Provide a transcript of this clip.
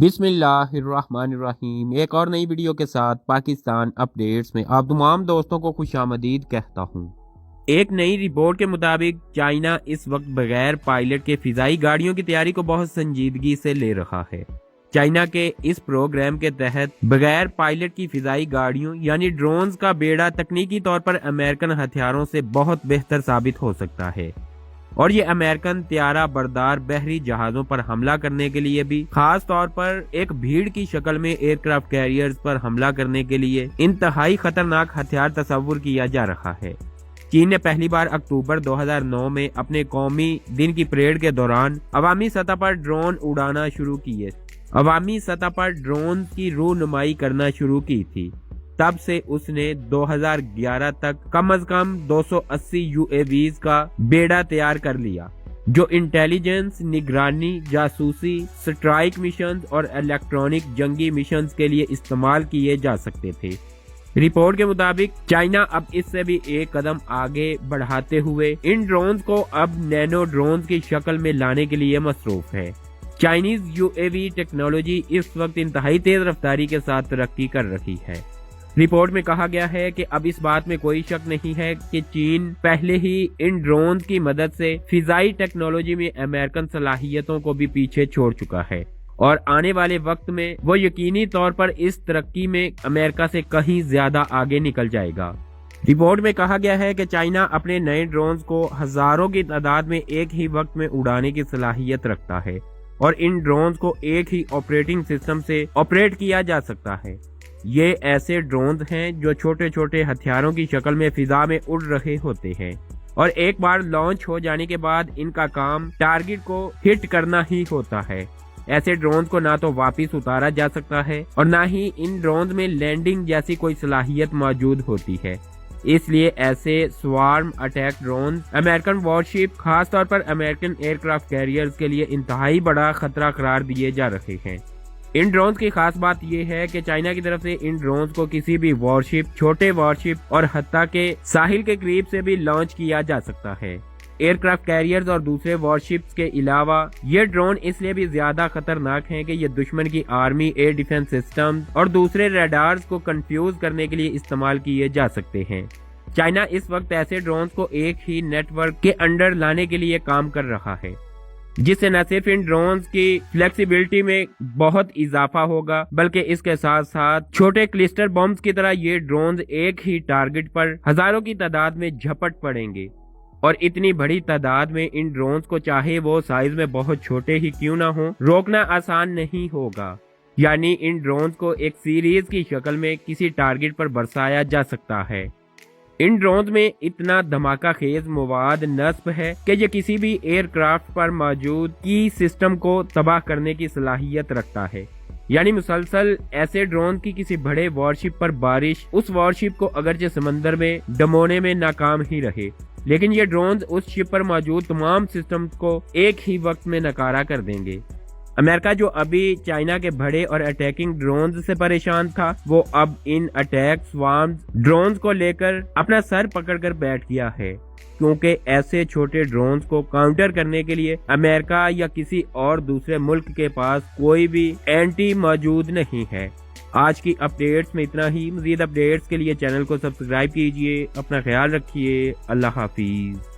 بسم اللہ الرحمن الرحیم۔ ایک اور نئی ویڈیو کے ساتھ پاکستان اپڈیٹس میں آپ تمام دوستوں کو خوش آمدید کہتا ہوں۔ ایک نئی رپورٹ کے مطابق چائنا اس وقت بغیر پائلٹ کے فضائی گاڑیوں کی تیاری کو بہت سنجیدگی سے لے رہا ہے۔ چائنا کے اس پروگرام کے تحت بغیر پائلٹ کی فضائی گاڑیوں یعنی ڈرونز کا بیڑا تکنیکی طور پر امریکن ہتھیاروں سے بہت بہتر ثابت ہو سکتا ہے، اور یہ امریکن طیارہ بردار بحری جہازوں پر حملہ کرنے کے لیے بھی، خاص طور پر ایک بھیڑ کی شکل میں ایئر کرافٹ کیریئرز پر حملہ کرنے کے لیے انتہائی خطرناک ہتھیار تصور کیا جا رہا ہے۔ چین نے پہلی بار اکتوبر 2009 میں اپنے قومی دن کی پریڈ کے دوران عوامی سطح پر ڈرون اڑانا شروع کیے، عوامی سطح پر ڈرون کی رونمائی کرنا شروع کی تھی۔ تب سے اس نے 2011 تک کم از کم 280 UAVs کا بیڑا تیار کر لیا، جو انٹیلیجنس، نگرانی، جاسوسی، سٹرائک مشنز اور الیکٹرانک جنگی مشنز کے لیے استعمال کیے جا سکتے تھے۔ رپورٹ کے مطابق چائنا اب اس سے بھی ایک قدم آگے بڑھاتے ہوئے ان ڈرونز کو اب نینو ڈرونز کی شکل میں لانے کے لیے مصروف ہے۔ چائنیز UAV ٹیکنالوجی اس وقت انتہائی تیز رفتاری کے ساتھ ترقی کر رہی ہے۔ رپورٹ میں کہا گیا ہے کہ اب اس بات میں کوئی شک نہیں ہے کہ چین پہلے ہی ان ڈرونز کی مدد سے فضائی ٹیکنالوجی میں امریکن صلاحیتوں کو بھی پیچھے چھوڑ چکا ہے، اور آنے والے وقت میں وہ یقینی طور پر اس ترقی میں امریکہ سے کہیں زیادہ آگے نکل جائے گا۔ رپورٹ میں کہا گیا ہے کہ چائنا اپنے نئے ڈرونز کو ہزاروں کی تعداد میں ایک ہی وقت میں اڑانے کی صلاحیت رکھتا ہے، اور ان ڈرونز کو ایک ہی آپریٹنگ سسٹم سے آپریٹ کیا جا سکتا ہے۔ یہ ایسے ڈرونز ہیں جو چھوٹے چھوٹے ہتھیاروں کی شکل میں فضا میں اڑ رہے ہوتے ہیں، اور ایک بار لانچ ہو جانے کے بعد ان کا کام ٹارگٹ کو ہٹ کرنا ہی ہوتا ہے۔ ایسے ڈرونز کو نہ تو واپس اتارا جا سکتا ہے اور نہ ہی ان ڈرونز میں لینڈنگ جیسی کوئی صلاحیت موجود ہوتی ہے۔ اس لیے ایسے سوارم اٹیک ڈرونز امریکن وارشپ، خاص طور پر امریکن ایئر کرافٹ کیریئرز کے لیے انتہائی بڑا خطرہ قرار دیے جا رہے ہیں۔ ان ڈرونز کی خاص بات یہ ہے کہ چائنا کی طرف سے ان ڈرونز کو کسی بھی وارشپ، چھوٹے وارشپ اور حتیٰ کہ ساحل کے قریب سے بھی لانچ کیا جا سکتا ہے۔ ایئر کرافٹ کیریئرز اور دوسرے وارشپس کے علاوہ یہ ڈرون اس لیے بھی زیادہ خطرناک ہیں کہ یہ دشمن کی آرمی، ایئر ڈیفنس سسٹم اور دوسرے ریڈارز کو کنفیوز کرنے کے لیے استعمال کیے جا سکتے ہیں۔ چائنا اس وقت ایسے ڈرونز کو ایک ہی نیٹ ورک کے انڈر لانے کے لیے کام کر رہا ہے، جس سے نہ صرف ان ڈرونز کی فلیکسیبلٹی میں بہت اضافہ ہوگا، بلکہ اس کے ساتھ ساتھ چھوٹے کلسٹر بمز کی طرح یہ ڈرونز ایک ہی ٹارگٹ پر ہزاروں کی تعداد میں جھپٹ پڑیں گے، اور اتنی بڑی تعداد میں ان ڈرونز کو، چاہے وہ سائز میں بہت چھوٹے ہی کیوں نہ ہوں، روکنا آسان نہیں ہوگا۔ یعنی ان ڈرونز کو ایک سیریز کی شکل میں کسی ٹارگٹ پر برسایا جا سکتا ہے۔ ان ڈرونز میں اتنا دھماکہ خیز مواد نصب ہے کہ یہ کسی بھی ایئر کرافٹ پر موجود کی سسٹم کو تباہ کرنے کی صلاحیت رکھتا ہے۔ یعنی مسلسل ایسے ڈرون کی کسی بڑے وارشپ پر بارش اس وارشپ کو اگرچہ سمندر میں ڈمونے میں ناکام ہی رہے، لیکن یہ ڈرونز اس شپ پر موجود تمام سسٹمز کو ایک ہی وقت میں ناکارہ کر دیں گے۔ امریکہ جو ابھی چائنا کے بڑے اور اٹیکنگ ڈرونز سے پریشان تھا، وہ اب ان اٹیک سوارمز ڈرونز کو لے کر اپنا سر پکڑ کر بیٹھ گیا ہے، کیونکہ ایسے چھوٹے ڈرونز کو کاؤنٹر کرنے کے لیے امریکہ یا کسی اور دوسرے ملک کے پاس کوئی بھی اینٹی موجود نہیں ہے۔ آج کی اپڈیٹس میں اتنا ہی۔ مزید اپڈیٹس کے لیے چینل کو سبسکرائب کیجیے۔ اپنا خیال رکھیے۔ اللہ حافظ۔